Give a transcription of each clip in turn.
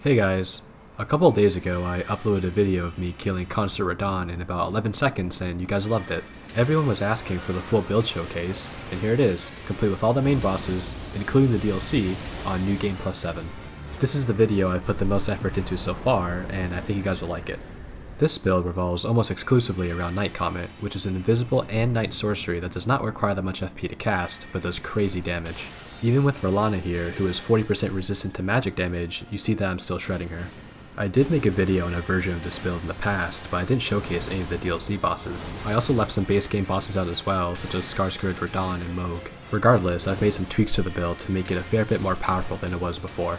Hey guys, a couple of days ago I uploaded a video of me killing Consort Radahn in about 11 seconds and you guys loved it. Everyone was asking for the full build showcase, and here it is, complete with all the main bosses, including the DLC, on NG+7. This is the video I've put the most effort into so far, and I think you guys will like it. This build revolves almost exclusively around Night Comet, which is an invisible and night sorcery that does not require that much FP to cast, but does crazy damage. Even with Rellana here, who is 40% resistant to magic damage, you see that I'm still shredding her. I did make a video on a version of this build in the past, but I didn't showcase any of the DLC bosses. I also left some base game bosses out as well, such as Starscourge Radahn and Mohg. Regardless, I've made some tweaks to the build to make it a fair bit more powerful than it was before.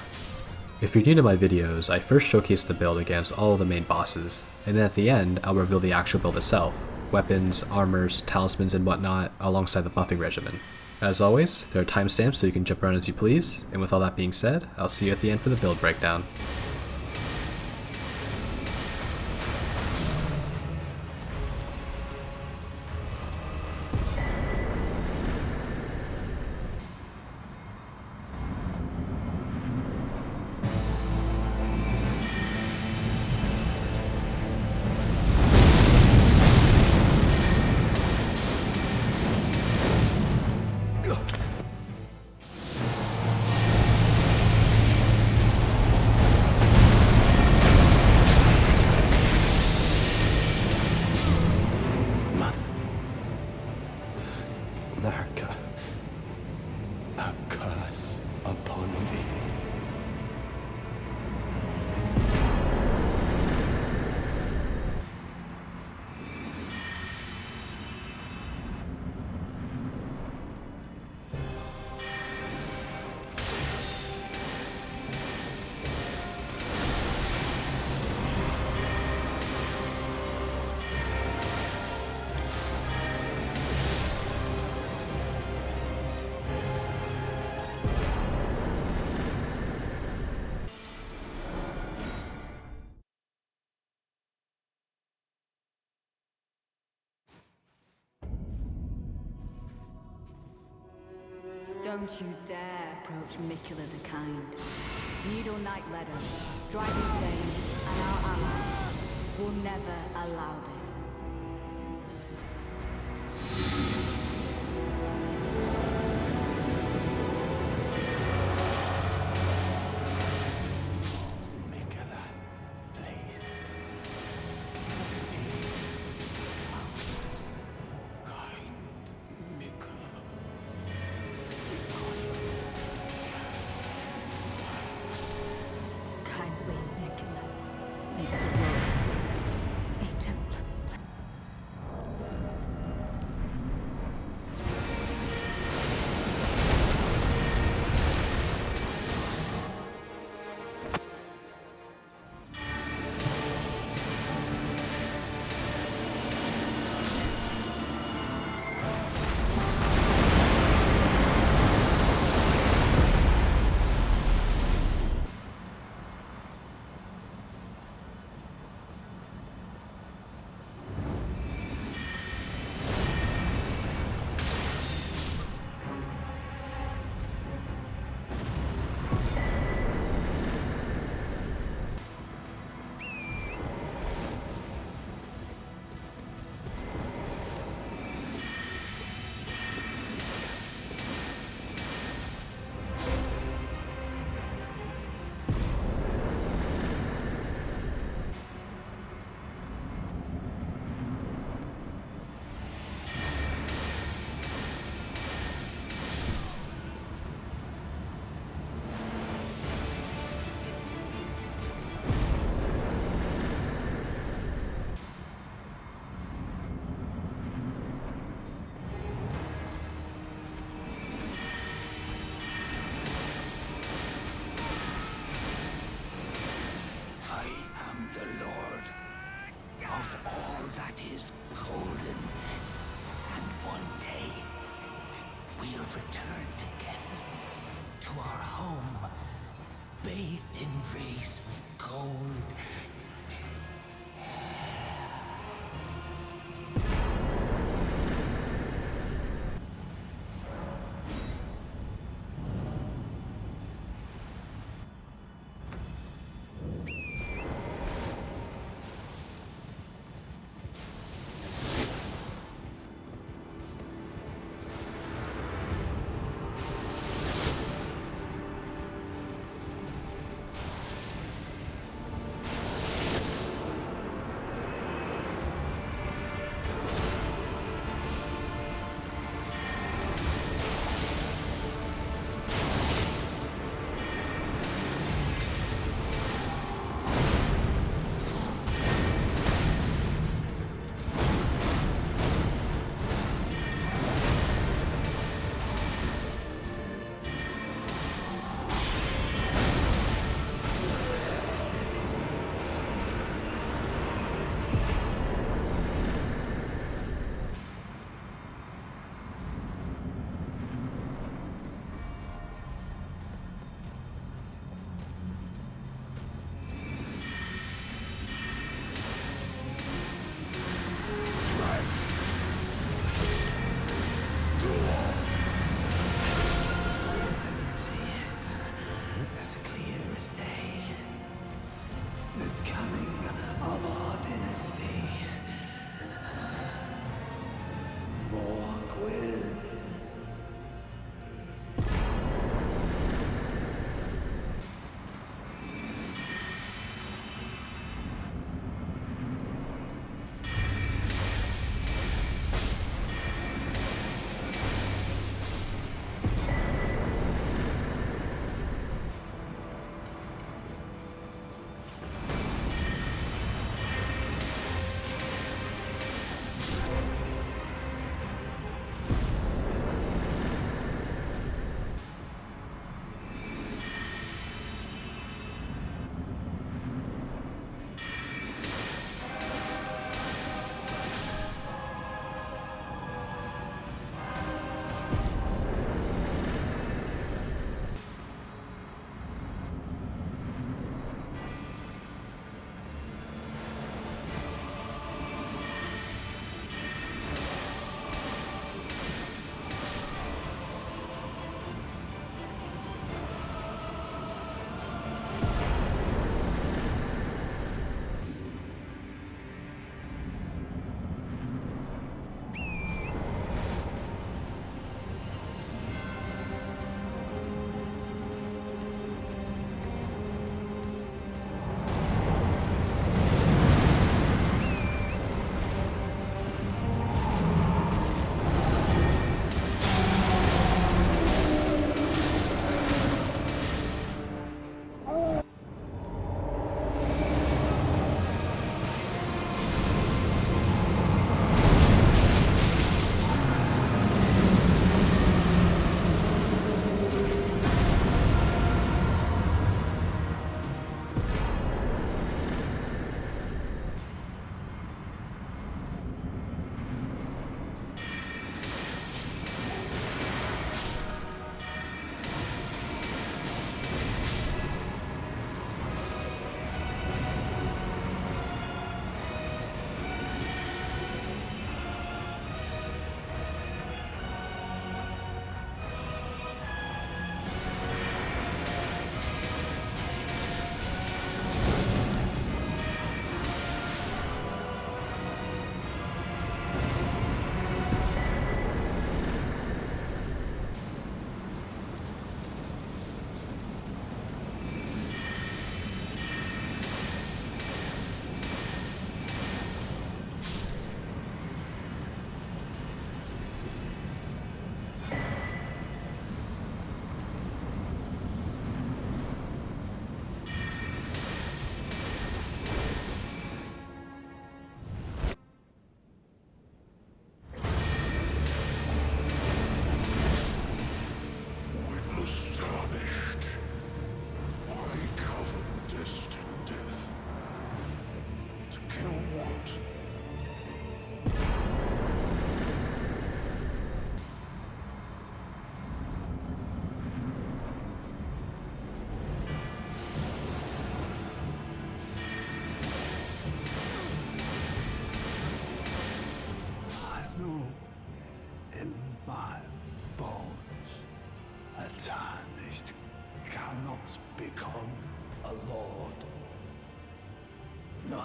If you're new to my videos, I first showcase the build against all of the main bosses, and then at the end, I'll reveal the actual build itself, weapons, armors, talismans, and whatnot, alongside the buffing regimen. As always, there are timestamps so you can jump around as you please, and with all that being said, I'll see you at the end for the build breakdown. A curse upon thee. Don't you dare approach Mikula the Kind. Needle Knight Leda, Driving Thane, and our allies will never allow this. Mikula, please. Kind Mikula. Kindly, Mikula, make the world a gentler place. I am the Lord of all that is golden, and one day we'll return together to our home, bathed in rays of gold.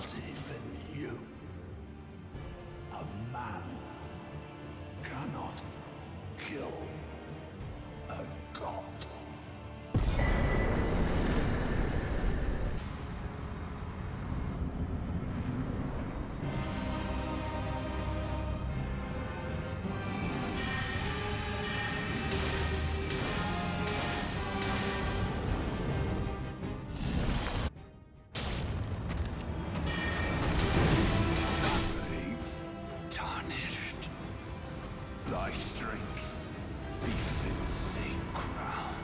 Not even you. A man cannot kill a god. Thy strength befits a crown.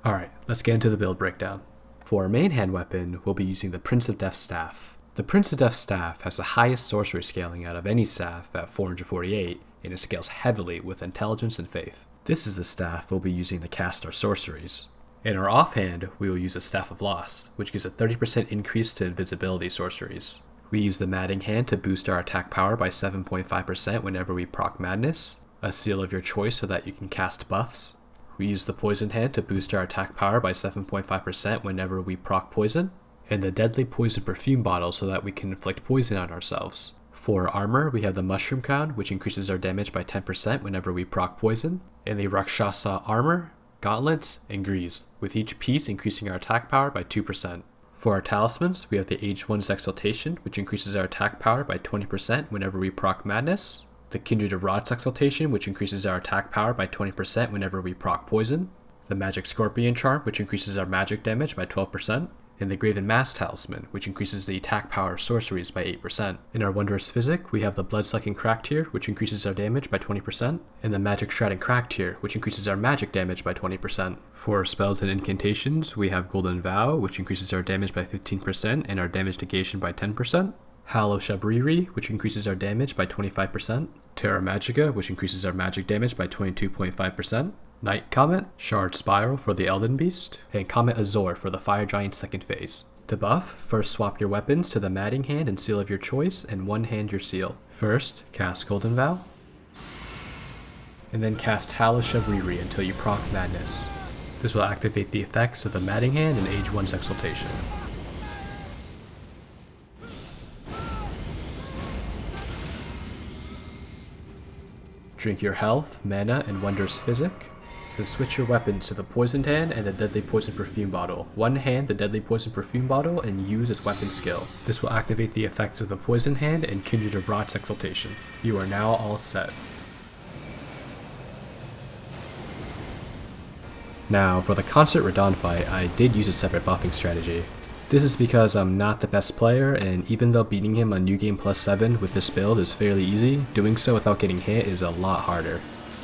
Alright, let's get into the build breakdown. For our main hand weapon, we'll be using the Prince of Death Staff. The Prince of Death Staff has the highest sorcery scaling out of any staff at 448, and it scales heavily with intelligence and faith. This is the staff we'll be using to cast our sorceries. In our offhand, we will use a Staff of Loss, which gives a 30% increase to invisibility sorceries. We use the Madding Hand to boost our attack power by 7.5% whenever we proc Madness, a seal of your choice so that you can cast buffs. We use the Poison Hand to boost our attack power by 7.5% whenever we proc Poison, and the Deadly Poison Perfume Bottle so that we can inflict poison on ourselves. For armor, we have the Mushroom Crown, which increases our damage by 10% whenever we proc Poison, and the Rakshasa Armor, Gauntlets, and Grease, with each piece increasing our attack power by 2%. For our talismans, we have the Aged One's Exaltation, which increases our attack power by 20% whenever we proc Madness, the Kindred of Rod's Exaltation, which increases our attack power by 20% whenever we proc Poison, the Magic Scorpion Charm, which increases our magic damage by 12%, and the Graven Mask Talisman, which increases the attack power of sorceries by 8%. In our Wondrous Physic, we have the Bloodsucking Crack tier, which increases our damage by 20%, and the Magic Shredding Crack tier, which increases our magic damage by 20%. For our spells and incantations, we have Golden Vow, which increases our damage by 15% and our damage negation by 10%, Hallow Shabriri, which increases our damage by 25%, Terra Magica, which increases our magic damage by 22.5%, Night Comet, Shard Spiral for the Elden Beast, and Comet Azor for the Fire Giant second phase. To buff, first swap your weapons to the Madding Hand and Seal of your choice, and one hand your seal. First, cast Golden Vow, and then cast Hallow Shabriri until you proc Madness. This will activate the effects of the Madding Hand and Aged One's Exaltation. Drink your health, mana, and Wondrous Physic. Then switch your weapons to the Poisoned Hand and the Deadly Poison Perfume Bottle. One hand the Deadly Poison Perfume Bottle and use its weapon skill. This will activate the effects of the Poisoned Hand and Kindred of Rod's Exaltation. You are now all set. Now, for the Consort Radahn fight, I did use a separate buffing strategy. This is because I'm not the best player, and even though beating him on New Game +7 with this build is fairly easy, doing so without getting hit is a lot harder.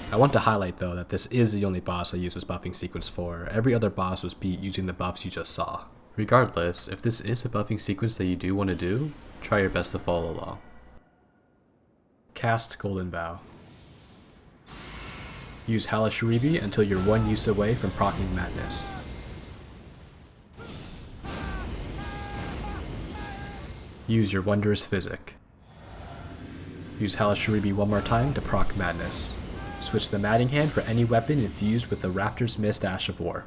I want to highlight though that this is the only boss I use this buffing sequence for. Every other boss was beat using the buffs you just saw. Regardless, if this is a buffing sequence that you do want to do, try your best to follow along. Cast Golden Vow. Use Hallow Shabriri until you're one use away from proccing Madness. Use your Wondrous Physic. Use Hallow Shabriri one more time to proc Madness. Switch the Madding Hand for any weapon infused with the Raptor's Mist Ash of War.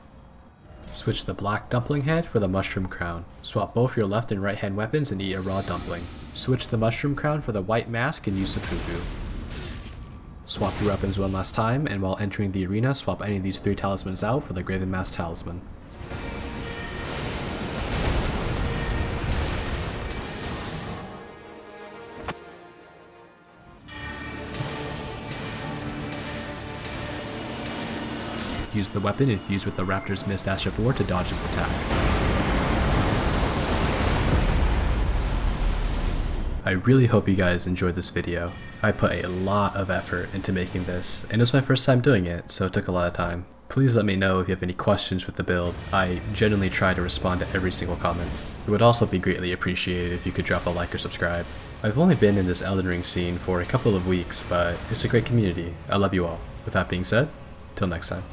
Switch the Black Dumpling Head for the Mushroom Crown. Swap both your left and right hand weapons and eat a raw dumpling. Switch the Mushroom Crown for the White Mask and use the Poo-Poo. Swap your weapons one last time, and while entering the arena, swap any of these 3 talismans out for the Graven Mask Talisman. use the weapon infused with the Raptor's Mist Ash of War to dodge his attack. I really hope you guys enjoyed this video. I put a lot of effort into making this, and it was my first time doing it, so it took a lot of time. Please let me know if you have any questions with the build. I genuinely try to respond to every single comment. It would also be greatly appreciated if you could drop a like or subscribe. I've only been in this Elden Ring scene for a couple of weeks, but it's a great community. I love you all. With that being said, till next time.